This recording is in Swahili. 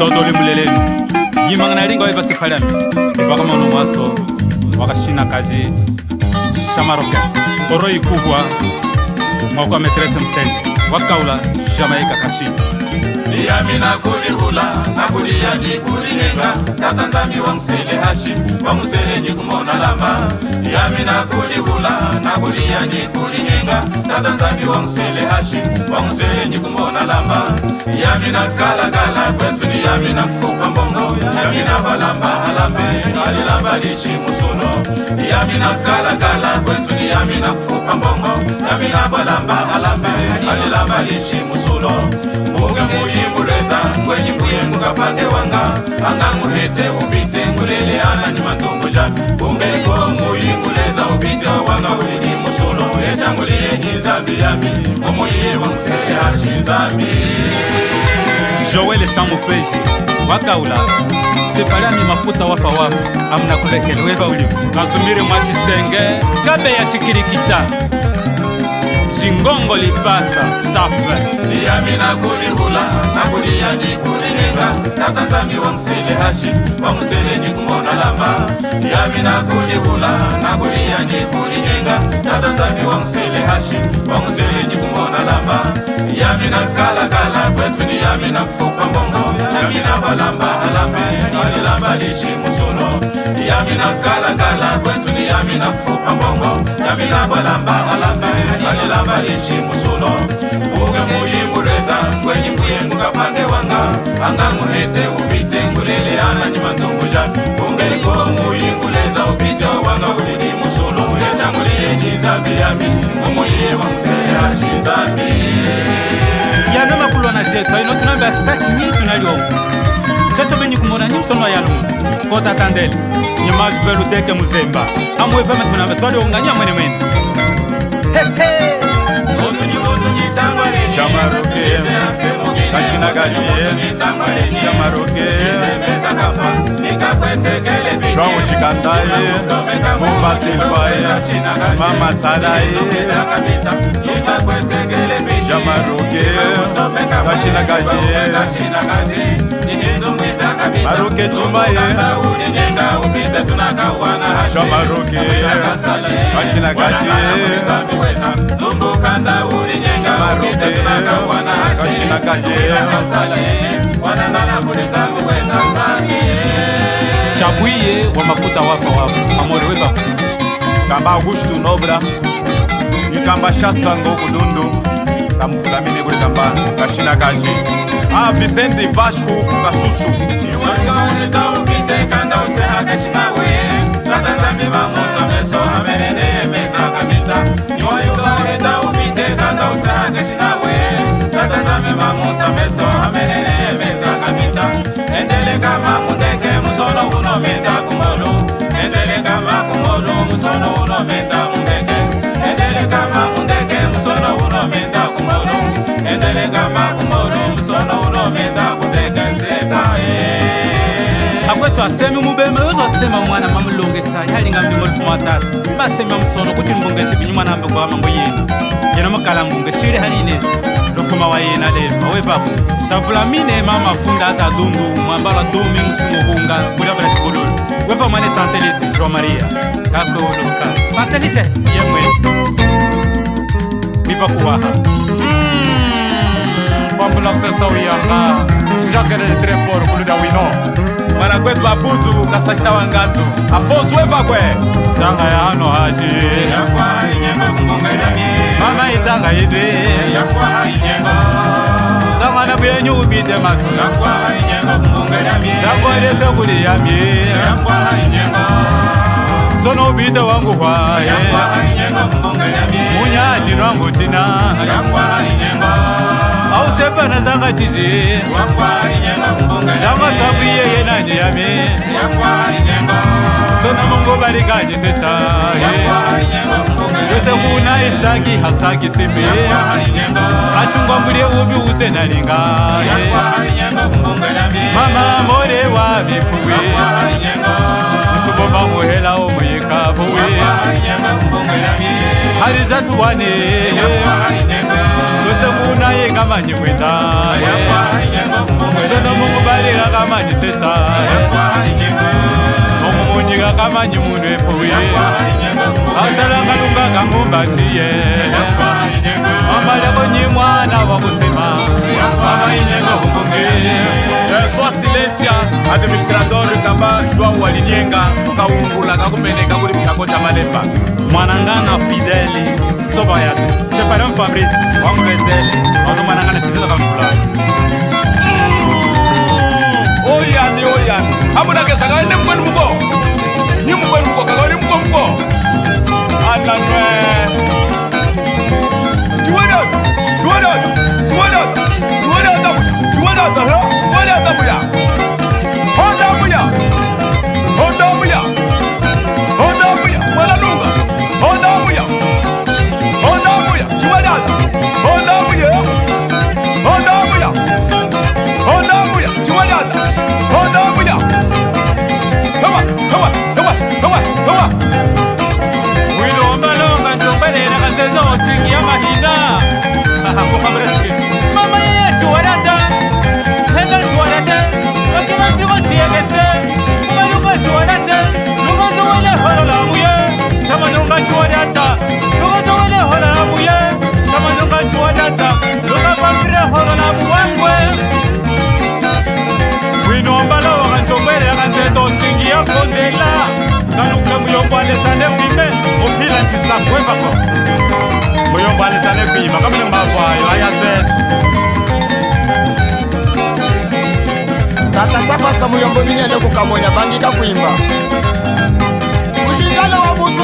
Dodoli muleleni yimangana linga weva sephalami ibaka mano maso wakashina kaji shamaroke oro ikubwa mwakwa metrese msende wakaula Jamaika kashini Yami nakulihula nakuliyaji kulinenga tatanzami wa msele hashi wa msele nyikumona lamba Yami nakulihula nakuliyaji kulinenga tatanzami wa msele hashi wa msele nyikumona lamba Yami nakalakala kwetu ni yami nakufupa mbongo Yami nabalamba halambe alilamba lishi musulo Yami nakalakala kwetu ni yami nakufupa mbongo Yami nabalamba halambe alilamba lishi musulo Muge muyimbuleza kwenye mbuyengu kapande wanga Anga muhete ubite ngulele ana ni mantunguja Umbeko muyimbuleza ubite wanga ulini musulo Echa nguliye nizambi yami Umuye wa msele hashi nzambi Joel Samufeji wakaula sepalami mafuta wafa amna kulekele weva ulivu Kasumiri mwachisenge kabe ya chikirikita Zingongo lipasa staff Yami nakulihula nakuliyaji kulinenga tatanzami wa msele hashi wa msele nyikumona lamba Yami nakulihula nakuliyaji kulinenga tatanzami wa msele hashi wa msele nyikumona lamba Yami nakalakala kwetu ni yami nakufupa mbongo Yami nabalamba halambe alilamba lishi musulo Yami nakalakala kwetu ni yami nakufupa mbongo Yami nabalamba halambe alilamba lishi musulo Uge muyimbuleza kwenye mbuyengu kapande wanga Anga muhete ubite ngulele ana ni mantunguja Ungeko muyimbuleza ubite wanga ulini musulo Echa nguliye nizambi yami Umuye wa msele hashi nzambi Yanoma kulwana zetu ino tunambia saki nyiri tunaliomu Cheto benyi kumona nyimsono yalumu Kota tandeli Nyimazu velu deke muzemba Amwe veme tunambia tuwali unganya mwene mwene Hehe Jamaroke Kashina gajiye Jamaroke Jomu chikandaye Mumba silvaye Mama sadaye Jamaroke Kashina gajiye Maroke chumaye Jamaroke Kashina gajiye Kashina gajiye Chabwiye wa mafuta wafa Amore weva Kamba Augusto Nobra Nikamba Shasango Kudundu Kamufulamine kule kamba Kashina gaji Vicente Vasco Kasusu Iwanga unita upite kanda useha kashina weye Latanzambi mamusa meso amenene meza kamita Iwanga unita upite kanda useha kashina weye Latanzambi mamusa meso amenene meza kamita Endele kama mundeke musono uno menda kumolo Endele kama kumolo musono uno menda mundeke Endele kama mundeke musono uno menda kumolo Endele kama kumolo musono uno menda mundeke sepa Akwetu asemi mubeme yozo asema mwana mamulongesa yalinga mlimo lufuma tatu Basemi msono kuti mbongezi binyuma nambe kwa mambo yenu Jena makala mbonge shire haline lufuma wa yena lema Wevabu Safulamine mama funda aza dundu Mwambala domi musimuhunga Kulia bala tikululu Weva mwane Santelite Joa Maria Kako uluka Santelite Yemwe Mipa kuwaha Pambula kusesa uyanga Jakere de Trefort kuluda wino Mwana kwetu abuzu kasasisa wangatu Afonso weva kwe Tanga ya hano haji Yakwa inyengo kumbongera mie Mama itanga idwe Yakwa inyengo Tanga na buyenyu ubite matu Yakwa inyengo kumbongera mie Zakwa ilese kuli ya mie Yakwa inyengo Sono ubite wangu kwa Yakwa inyengo kumbongera mie Unyaji nwangu tina Yakwa inyengo Au sepa na zanga chizi Yakwa inyengo kumbongera mie Dama tabu yeye nani yami Yakwa inyengo Sona mungu barikaji sesa Yose kuna isaki hasaki simbi Achungwa mbulie ubi use nalinga Mama more wa mipuwe Mtubomba muhela omuyeka buwe Haliza tuwane Yose kuna yenga manyi kwenda Sona mungu barikaji kamanyi sesa Nomumunyika kamanyi mundu epuye Atalanga kamumbatiye Amaleko nyi mwana wakusema Mama inyengo kumunge Sua Silência, administrador kamba João Walinyenga Kaungula kakumeneka kuli mchako cha Malemba Mwanangana Fideli soba yate Separam Fabrice Wangwezele Odo mwanangana tizela kamfula Oyani Amuna kesaka ni mkwenu mko Ni mkwenu mko kaka ni mko Ananwe Tata sapasa muyombo minyende kukamonya bangika kuimba Ushingale wa mutu